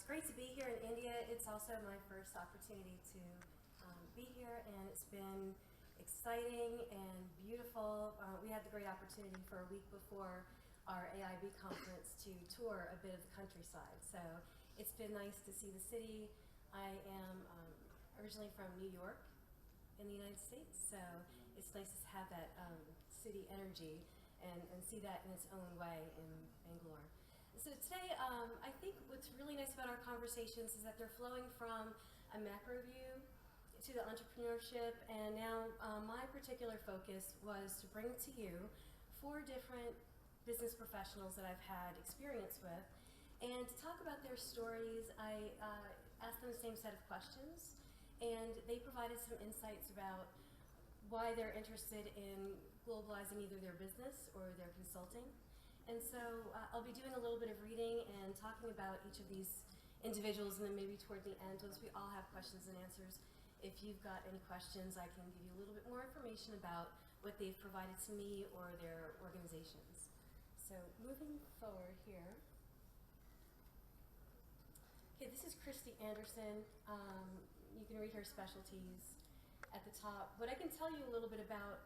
It's great to be here in India. It's also my first opportunity to be here, and it's been exciting and beautiful. We had the great opportunity for a week before our AIB conference to tour a bit of the countryside. So it's been nice to see the city. I am originally from New York in the United States, so it's nice to have that city energy and see that in its own way in Bangalore. So today, I think what's really nice about our conversations is that they're flowing from a macro view to the entrepreneurship, and now my particular focus was to bring to you 4 different business professionals that I've had experience with, and to talk about their stories. I asked them the same set of questions, and they provided some insights about why they're interested in globalizing either their business or their consulting. And so I'll be doing a little bit of reading and talking about each of these individuals, and then maybe toward the end, once we all have questions and answers, if you've got any questions, I can give you a little bit more information about what they've provided to me or their organizations. So moving forward here. Okay, this is Christy Anderson. You can read her specialties at the top. What I can tell you a little bit about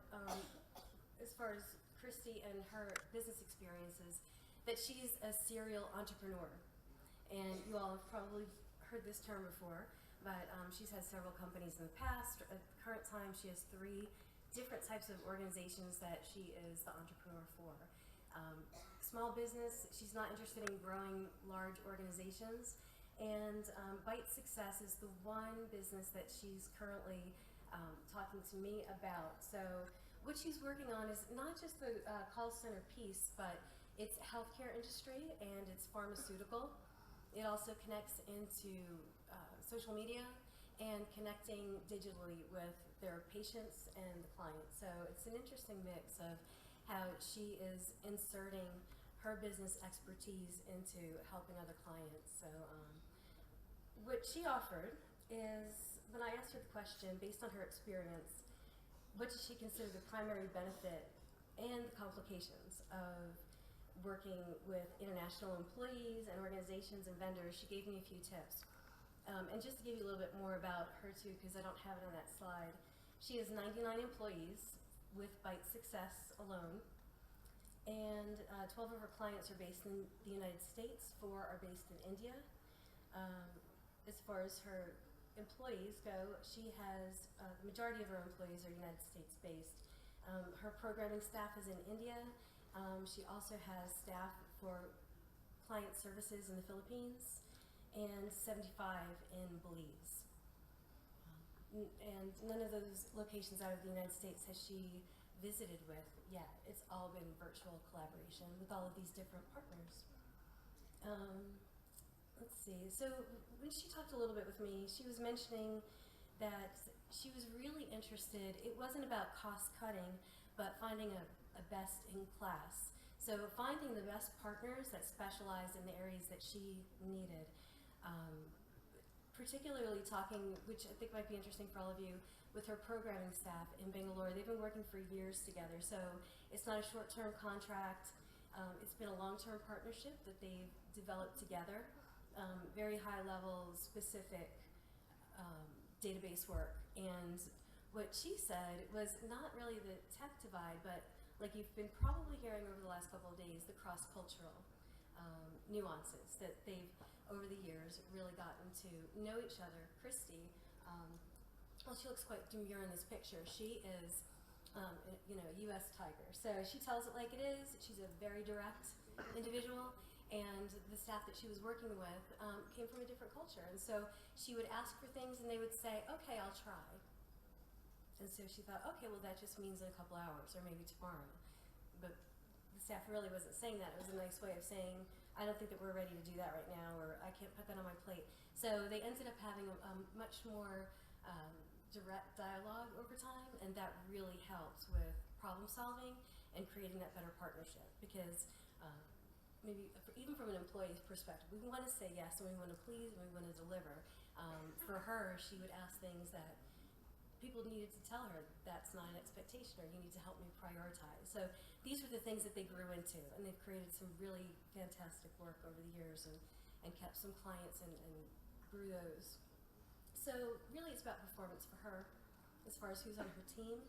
as far as Christy and her business experiences, that she's a serial entrepreneur. And you all have probably heard this term before, but she's had several companies in the past. At the current time, she has 3 different types of organizations that she is the entrepreneur for. Small business, she's not interested in growing large organizations. And Bite Success is the one business that she's currently talking to me about. So what she's working on is not just the call center piece, but it's healthcare industry and it's pharmaceutical. It also connects into social media and connecting digitally with their patients and the clients. So it's an interesting mix of how she is inserting her business expertise into helping other clients. So what she offered is, when I asked her the question, based on her experience, what does she consider the primary benefit and the complications of working with international employees and organizations and vendors? She gave me a few tips. And just to give you a little bit more about her too, because I don't have it on that slide, she has 99 employees with Bite Success alone, and 12 of her clients are based in the United States, 4 are based in India. As far as her employees go, she has, the majority of her employees are United States based. Her programming staff is in India. She also has staff for client services in the Philippines and 75 in Belize. And none of those locations out of the United States has she visited with yet. It's all been virtual collaboration with all of these different partners. Let's see, so when she talked a little bit with me, she was mentioning that she was really interested, it wasn't about cost cutting, but finding a best in class. So finding the best partners that specialized in the areas that she needed. Particularly talking, which I think might be interesting for all of you, with her programming staff in Bangalore. They've been working for years together, so it's not a short-term contract. It's been a long-term partnership that they've developed together. Very high-level, specific database work. And what she said was not really the tech divide, but like you've been probably hearing over the last couple of days, the cross-cultural nuances that they've, over the years, really gotten to know each other. Christy, well, she looks quite demure in this picture. She is, a U.S. tiger. So she tells it like it is. She's a very direct individual. And the staff that she was working with came from a different culture. And so she would ask for things and they would say, okay, I'll try. And so she thought, okay, well that just means in a couple hours or maybe tomorrow. But the staff really wasn't saying that. It was a nice way of saying, I don't think that we're ready to do that right now, or I can't put that on my plate. So they ended up having a much more direct dialogue over time, and that really helped with problem solving and creating that better partnership. Because maybe even from an employee's perspective, we want to say yes, and we want to please, and we want to deliver. For her, she would ask things that people needed to tell her, that's not an expectation, or you need to help me prioritize. So these were the things that they grew into, and they've created some really fantastic work over the years, and and kept some clients and grew those. So really it's about performance for her as far as who's on her team.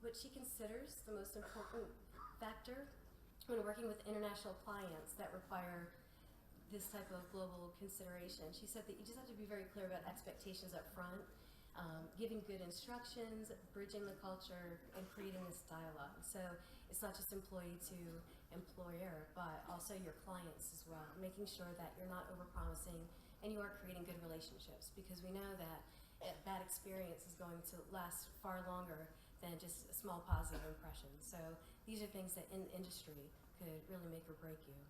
What she considers the most important factor when working with international clients that require this type of global consideration. She said that you just have to be very clear about expectations up front, giving good instructions, bridging the culture, and creating this dialogue. So it's not just employee to employer, but also your clients as well, making sure that you're not overpromising and you are creating good relationships, because we know that a bad experience is going to last far longer than just a small positive impression. So these are things that in industry could really make or break you.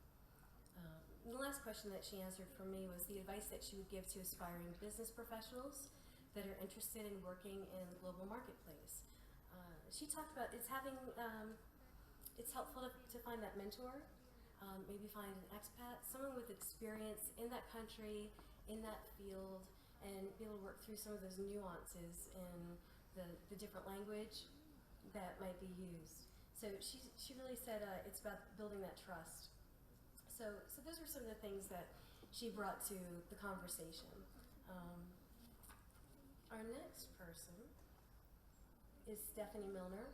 The last question that she answered for me was the advice that she would give to aspiring business professionals that are interested in working in the global marketplace. She talked about it's helpful to find that mentor, maybe find an expat, someone with experience in that country, in that field, and be able to work through some of those nuances in the different language that might be used. So she really said it's about building that trust. So those were some of the things that she brought to the conversation. Our next person is Stephanie Milner.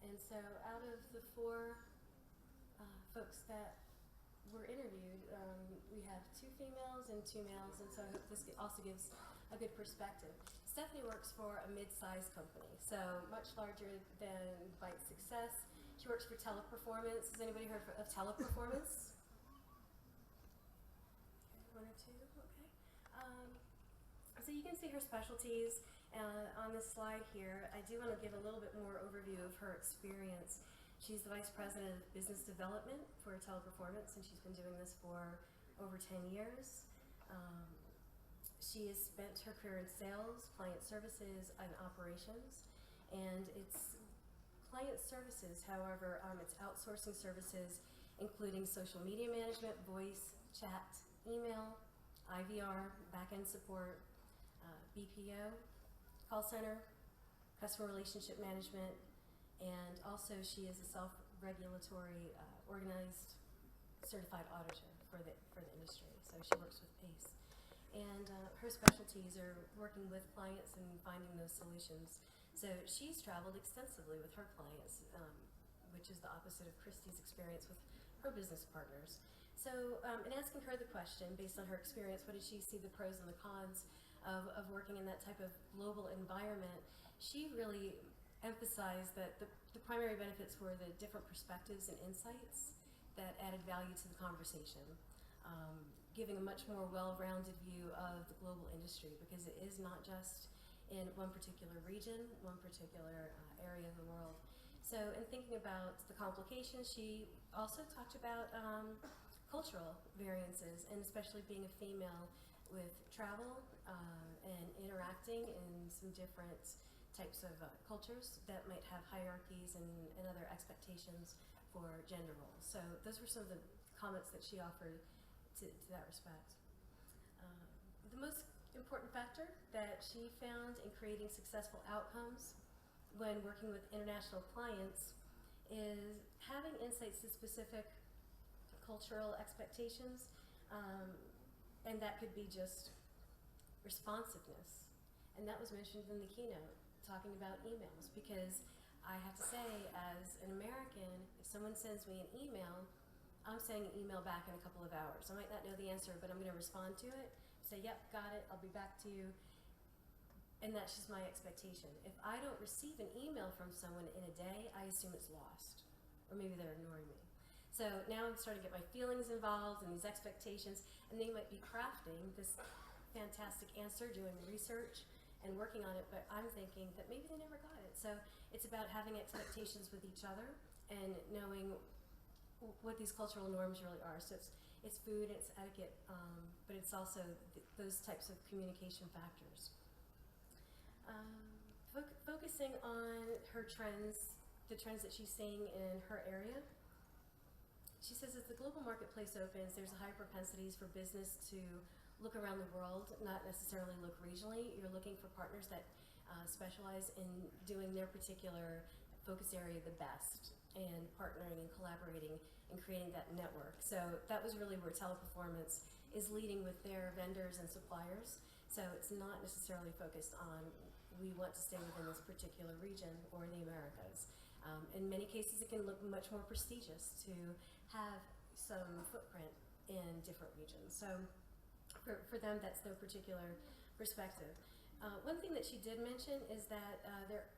And so out of the 4 folks that were interviewed, we have 2 females and 2 males, and so I hope this also gives a good perspective. Stephanie works for a mid-sized company, so much larger than Byte Success. She works for Teleperformance. Has anybody heard of Teleperformance? Okay, 1 or 2, okay. So you can see her specialties on this slide here. I do want to give a little bit more overview of her experience. She's the Vice President of Business Development for Teleperformance, and she's been doing this for over 10 years. She has spent her career in sales, client services, and operations. And it's client services, however, it's outsourcing services, including social media management, voice, chat, email, IVR, back-end support, BPO, call center, customer relationship management, and also she is a self-regulatory, organized, certified auditor for the industry. So she works with PACE. And her specialties are working with clients and finding those solutions. So she's traveled extensively with her clients, which is the opposite of Christy's experience with her business partners. So in asking her the question, based on her experience, what did she see the pros and the cons of working in that type of global environment? She really emphasized that the primary benefits were the different perspectives and insights that added value to the conversation. Giving a much more well-rounded view of the global industry, because it is not just in one particular region, one particular area of the world. So in thinking about the complications, she also talked about cultural variances, and especially being a female with travel and interacting in some different types of cultures that might have hierarchies and other expectations for gender roles. So those were some of the comments that she offered to that respect. The most important factor that she found in creating successful outcomes when working with international clients is having insights to specific cultural expectations, and that could be just responsiveness. And that was mentioned in the keynote, talking about emails, because I have to say, as an American, if someone sends me an email, I'm sending an email back in a couple of hours. I might not know the answer, but I'm going to respond to it, say, yep, got it, I'll be back to you. And that's just my expectation. If I don't receive an email from someone in a day, I assume it's lost. Or maybe they're ignoring me. So now I'm starting to get my feelings involved and these expectations, and they might be crafting this fantastic answer, doing research and working on it, but I'm thinking that maybe they never got it. So it's about having expectations with each other and knowing what these cultural norms really are. So it's food, it's etiquette, but it's also those types of communication factors. Focusing on her trends, the trends that she's seeing in her area, she says as the global marketplace opens, there's a high propensities for business to look around the world, not necessarily look regionally. You're looking for partners that specialize in doing their particular focus area the best. and partnering and collaborating and creating that network. So that was really where Teleperformance is leading with their vendors and suppliers. So it's not necessarily focused on we want to stay within this particular region or the Americas. In many cases, it can look much more prestigious to have some footprint in different regions. So for them, that's their particular perspective. One thing that she did mention is that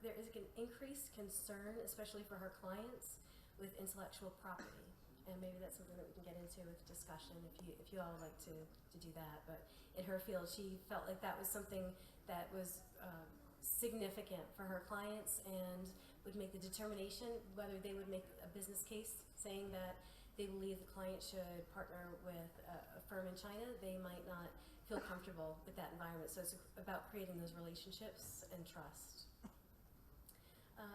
there is an increased concern, especially for her clients, with intellectual property. And maybe that's something that we can get into with discussion if you all would like to do that. But in her field, she felt like that was something that was significant for her clients and would make the determination whether they would make a business case saying that they believe the client should partner with a firm in China. They might not feel comfortable with that environment. So it's about creating those relationships and trust.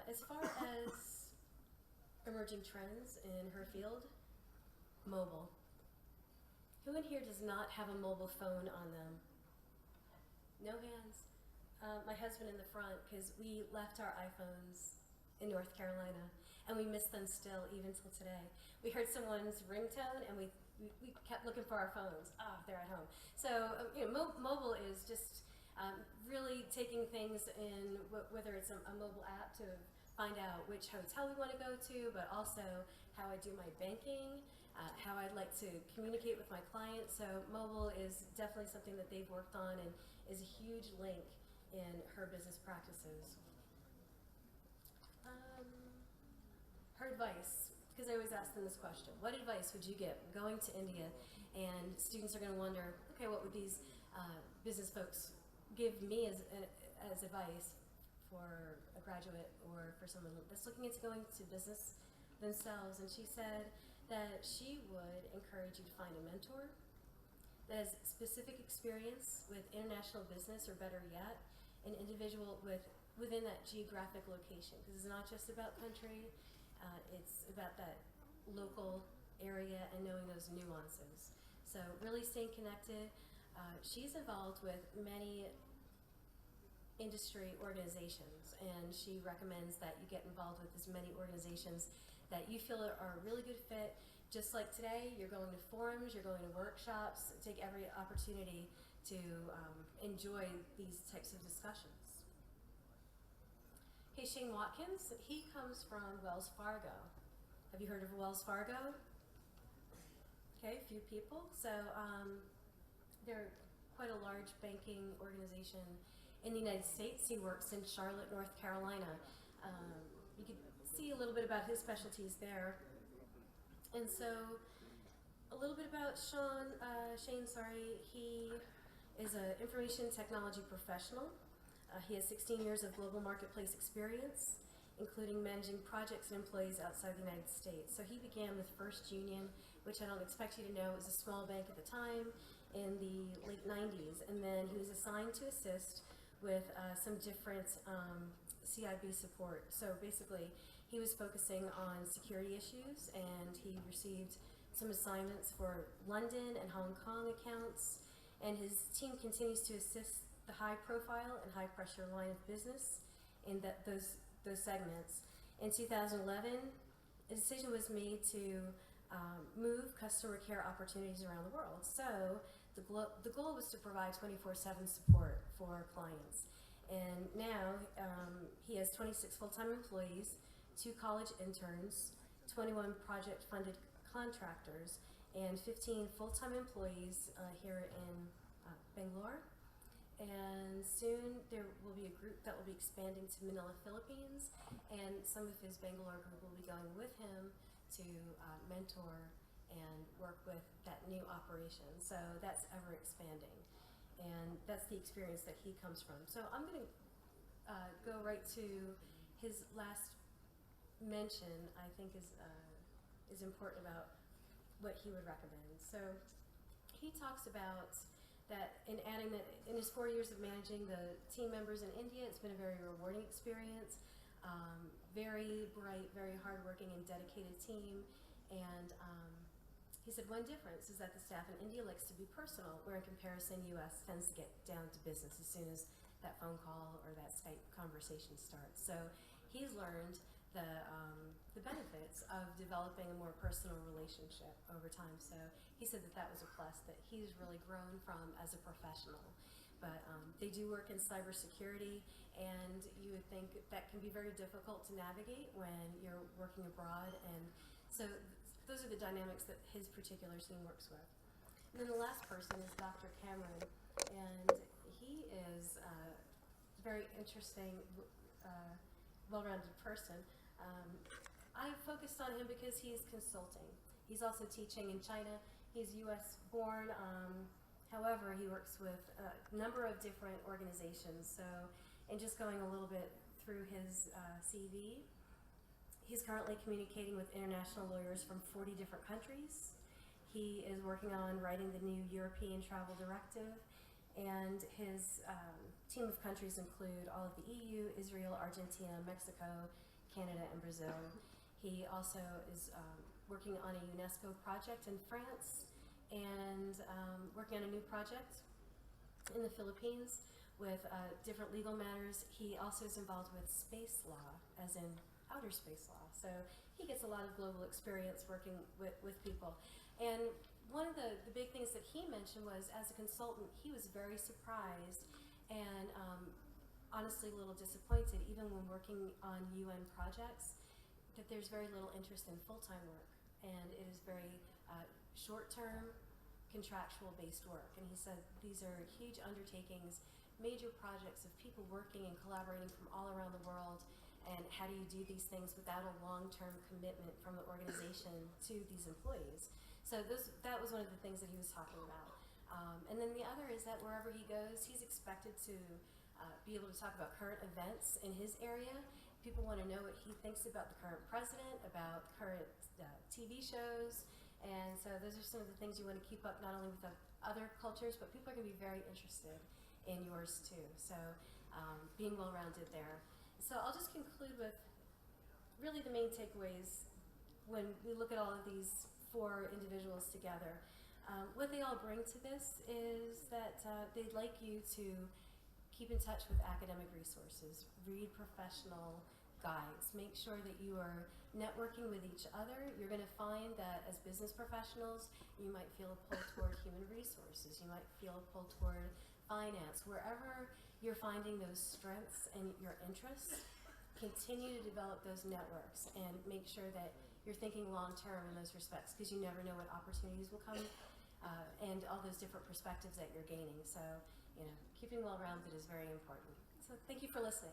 As far as emerging trends in her field, mobile. Who in here does not have a mobile phone on them? No hands. My husband in the front, because we left our iPhones in North Carolina, and we miss them still even till today. We heard someone's ringtone, and we kept looking for our phones. They're at home. So mobile is just really taking things in, whether it's a mobile app to find out which hotel we want to go to, but also how I do my banking, how I'd like to communicate with my clients. So mobile is definitely something that they've worked on and is a huge link in her business practices. Her advice, because I always ask them this question, what advice would you give going to India? And students are going to wonder, okay, what would these business folks give me as advice for a graduate or for someone that's looking into going to business themselves? And she said that she would encourage you to find a mentor that has specific experience with international business, or better yet, an individual within that geographic location, because it's not just about country, it's about that local area and knowing those nuances. So really staying connected. She's involved with many industry organizations, and she recommends that you get involved with as many organizations that you feel are a really good fit. Just like today, you're going to forums, you're going to workshops, take every opportunity to enjoy these types of discussions. Okay, Shane Watkins, he comes from Wells Fargo. Have you heard of Wells Fargo? Okay, a few people. So they're quite a large banking organization in the United States. He works in Charlotte, North Carolina. You can see a little bit about his specialties there. And so a little bit about Shane, he is an information technology professional. He has 16 years of global marketplace experience, including managing projects and employees outside the United States. So he began with First Union, which I don't expect you to know was a small bank at the time, in the late 90s. And then he was assigned to assist with some different CIB support. So basically, he was focusing on security issues, and he received some assignments for London and Hong Kong accounts. And his team continues to assist the high-profile and high-pressure line of business in those segments. In 2011, a decision was made to move customer care opportunities around the world. So the goal was to provide 24/7 support for clients. And now he has 26 full-time employees, 2 college interns, 21 project-funded contractors, and 15 full-time employees here in Bangalore. And soon there will be a group that will be expanding to Manila, Philippines, and some of his Bangalore group will be going with him to mentor and work with that new operation. So that's ever expanding, and that's the experience that he comes from. So I'm going to go right to his last mention. I think is important about what he would recommend. So he talks about that in adding that in his 4 years of managing the team members in India, it's been a very rewarding experience. Very bright, very hardworking and dedicated team. And he said one difference is that the staff in India likes to be personal, where in comparison, US tends to get down to business as soon as that phone call or that Skype conversation starts. So he's learned the benefits of developing a more personal relationship over time. So he said that was a plus that he's really grown from as a professional. But they do work in cybersecurity, and you would think that can be very difficult to navigate when you're working abroad. And so those are the dynamics that his particular team works with. And then the last person is Dr. Cameron, and he is a very interesting, well-rounded person. I focused on him because he's consulting. He's also teaching in China. He's U.S. born. However, he works with a number of different organizations. So, and just going a little bit through his CV, he's currently communicating with international lawyers from 40 different countries. He is working on writing the new European Travel Directive, and his team of countries include all of the EU, Israel, Argentina, Mexico, Canada, and Brazil. He also is working on a UNESCO project in France, and working on a new project in the Philippines with different legal matters. He also is involved with space law, as in outer space law. So he gets a lot of global experience working with people. And one of the big things that he mentioned was, as a consultant, he was very surprised and honestly a little disappointed, even when working on UN projects, that there's very little interest in full-time work. And it is very short-term, contractual-based work. And he said these are huge undertakings, major projects of people working and collaborating from all around the world. And how do you do these things without a long-term commitment from the organization to these employees? So that was one of the things that he was talking about. And then the other is that wherever he goes, he's expected to be able to talk about current events in his area. People want to know what he thinks about the current president, about current TV shows. And so those are some of the things you want to keep up, not only with the other cultures, but people are going to be very interested in yours too. So being well-rounded there. So I'll just conclude with really the main takeaways when we look at all of these four individuals together. What they all bring to this is that they'd like you to keep in touch with academic resources, read professional guides, make sure that you are networking with each other. You're going to find that as business professionals, you might feel a pull toward human resources, you might feel a pull toward finance. Wherever you're finding those strengths and your interests, continue to develop those networks and make sure that you're thinking long-term in those respects, because you never know what opportunities will come and all those different perspectives that you're gaining. So, keeping well-rounded is very important. So thank you for listening.